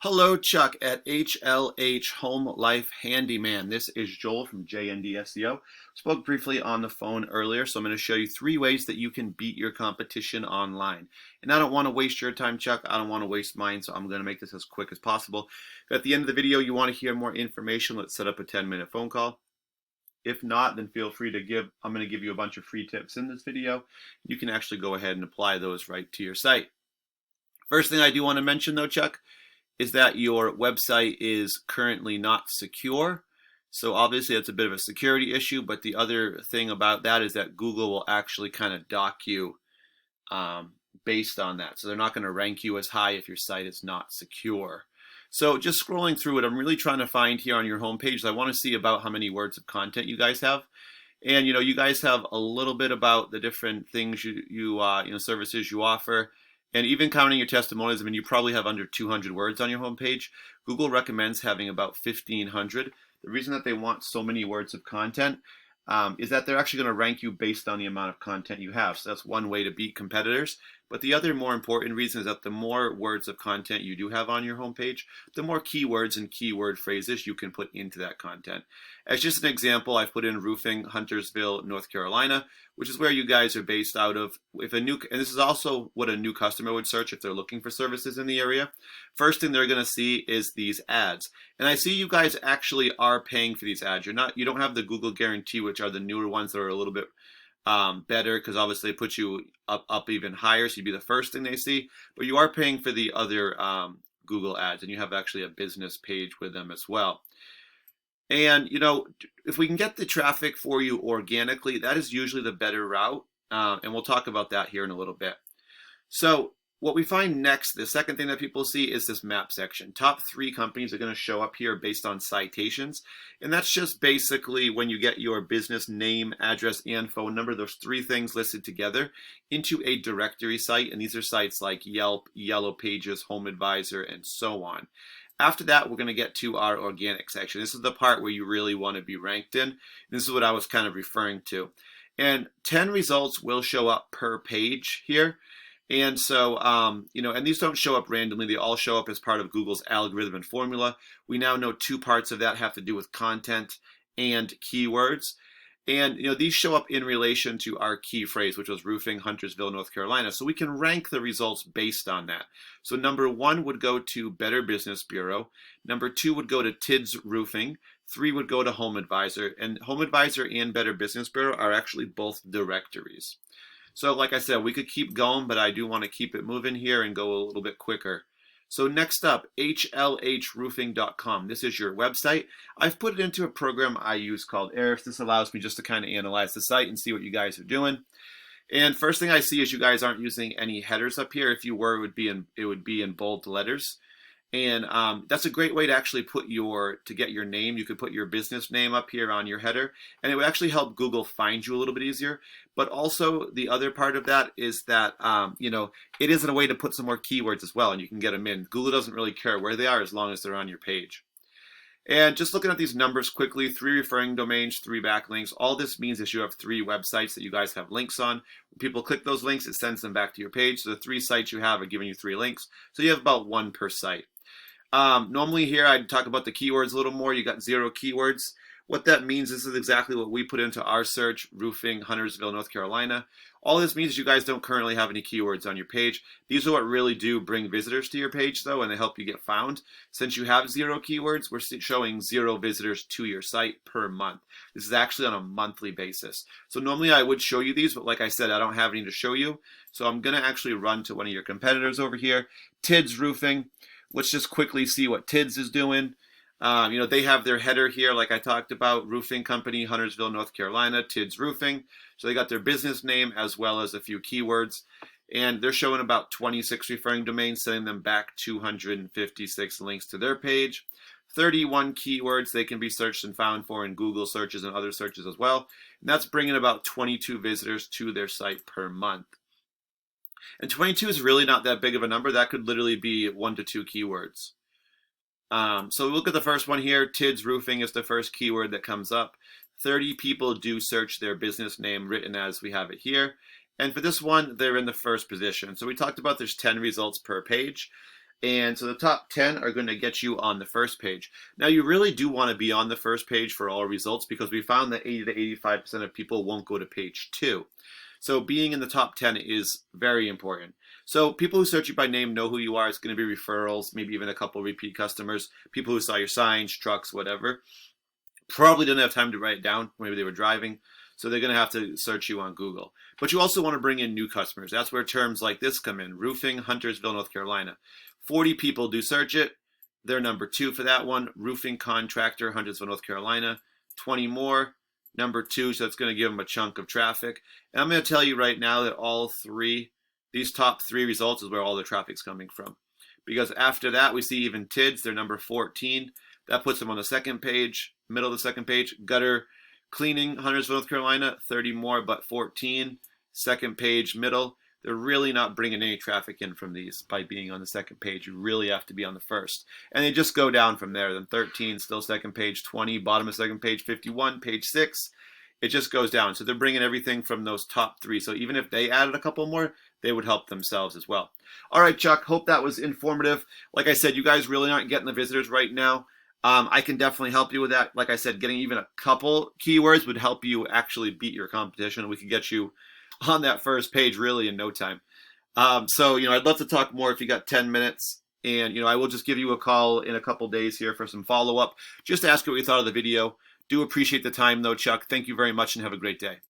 Hello, Chuck at HLH Home Life Handyman. This is Joel from JND SEO. Spoke briefly on the phone earlier, so I'm going to show you 3 ways that you can beat your competition online. And I don't want to waste your time, Chuck. I don't want to waste mine, so I'm going to make this as quick as possible. If at the end of the video you want to hear more information, let's set up a 10-minute phone call. If not, then feel free to I'm going to give you a bunch of free tips in this video. You can actually go ahead and apply those right to your site. First thing I do want to mention though, Chuck, is that your website is currently not secure. So obviously that's a bit of a security issue, but the other thing about that is that Google will actually kind of dock you based on that. So they're not going to rank you as high if your site is not secure. So just scrolling through it, I'm really trying to find here on your homepage, I want to see about how many words of content you guys have. And you guys have a little bit about the different things services you offer. And even counting your testimonials, I mean, you probably have under 200 words on your homepage. Google recommends having about 1,500. The reason that they want so many words of content is that they're actually going to rank you based on the amount of content you have. So that's one way to beat competitors. But the other more important reason is that the more words of content you do have on your homepage, the more keywords and keyword phrases you can put into that content. As just an example, I've put in roofing, Huntersville, North Carolina, which is where you guys are based out of. And this is also what a new customer would search if they're looking for services in the area. First thing they're going to see is these ads. And I see you guys actually are paying for these ads. You don't have the Google guarantee, which are the newer ones that are a little bit better, because obviously they put you up even higher, so you'd be the first thing they see. But you are paying for the other Google ads, and you have actually a business page with them as well. And if we can get the traffic for you organically, that is usually the better route, and we'll talk about that here in a little bit. So what we find next, the second thing that people see, is this map section. Top 3 companies are going to show up here based on citations. And that's just basically when you get your business name, address, and phone number, those 3 things listed together into a directory site. And these are sites like Yelp, Yellow Pages, Home Advisor, and so on. After that, we're going to get to our organic section. This is the part where you really want to be ranked in. This is what I was kind of referring to. And 10 results will show up per page here. And so, and these don't show up randomly. They all show up as part of Google's algorithm and formula. We now know 2 parts of that have to do with content and keywords. And, these show up in relation to our key phrase, which was roofing, Huntersville, North Carolina. So we can rank the results based on that. So number 1 would go to Better Business Bureau. Number 2 would go to TIDS Roofing. 3 would go to Home Advisor. And Home Advisor and Better Business Bureau are actually both directories. So like I said, we could keep going, but I do want to keep it moving here and go a little bit quicker. So next up, HLHroofing.com. This is your website. I've put it into a program I use called Airifs. This allows me just to kind of analyze the site and see what you guys are doing. And first thing I see is you guys aren't using any headers up here. If you were, it would be in bold letters. And that's a great way to actually get your name. You could put your business name up here on your header, and it would actually help Google find you a little bit easier. But also the other part of that is that, it isn't a way to put some more keywords as well, and you can get them in. Google doesn't really care where they are as long as they're on your page. And just looking at these numbers quickly, 3 referring domains, 3 backlinks. All this means is you have 3 websites that you guys have links on. When people click those links, it sends them back to your page. So the 3 sites you have are giving you 3 links. So you have about 1 per site. Normally here I'd talk about the keywords a little more. You got 0 keywords. What that means, this is exactly what we put into our search, roofing, Huntersville, North Carolina. All this means is you guys don't currently have any keywords on your page. These are what really do bring visitors to your page though, and they help you get found. Since you have 0 keywords, we're showing 0 visitors to your site per month. This is actually on a monthly basis. So normally I would show you these, but like I said, I don't have any to show you. So I'm going to actually run to one of your competitors over here, TIDS Roofing. Let's just quickly see what TIDS is doing. They have their header here, like I talked about, roofing company, Huntersville, North Carolina, TIDS Roofing. So they got their business name as well as a few keywords. And they're showing about 26 referring domains, sending them back 256 links to their page. 31 keywords they can be searched and found for in Google searches and other searches as well. And that's bringing about 22 visitors to their site per month. And 22 is really not that big of a number. That could literally be 1 to 2 keywords. So look at the first one here. TIDS Roofing is the first keyword that comes up. 30 people do search their business name written as we have it here. And for this one, they're in the first position. So we talked about there's 10 results per page. And so the top 10 are going to get you on the first page. Now, you really do want to be on the first page for all results because we found that 80 to 85% of people won't go to page 2. So being in the top 10 is very important. So people who search you by name know who you are. It's going to be referrals, maybe even a couple repeat customers, people who saw your signs, trucks, whatever. Probably didn't have time to write it down. Maybe they were driving. So they're going to have to search you on Google. But you also want to bring in new customers. That's where terms like this come in. Roofing, Huntersville, North Carolina. 40 people do search it. They're number 2 for that one. Roofing contractor, Huntersville, North Carolina. 20 more, number 2. So that's going to give them a chunk of traffic. And I'm going to tell you right now that these top 3 results is where all the traffic's coming from. Because after that, we see even TIDS. They're number 14. That puts them on the second page, middle of the second page. Gutter cleaning, Huntersville, North Carolina, 30 more, but 14. Second page, middle. They're really not bringing any traffic in from these by being on the second page. You really have to be on the first. And they just go down from there. Then 13, still second page, 20, bottom of second page, 51, page 6. It just goes down. So they're bringing everything from those top 3. So even if they added a couple more, they would help themselves as well. All right, Chuck, hope that was informative. Like I said, you guys really aren't getting the visitors right now. I can definitely help you with that. Like I said, getting even a couple keywords would help you actually beat your competition. We could get you on that first page really in no time. So, I'd love to talk more if you got 10 minutes. And, I will just give you a call in a couple days here for some follow-up. Just ask what you thought of the video. Do appreciate the time, though, Chuck. Thank you very much and have a great day.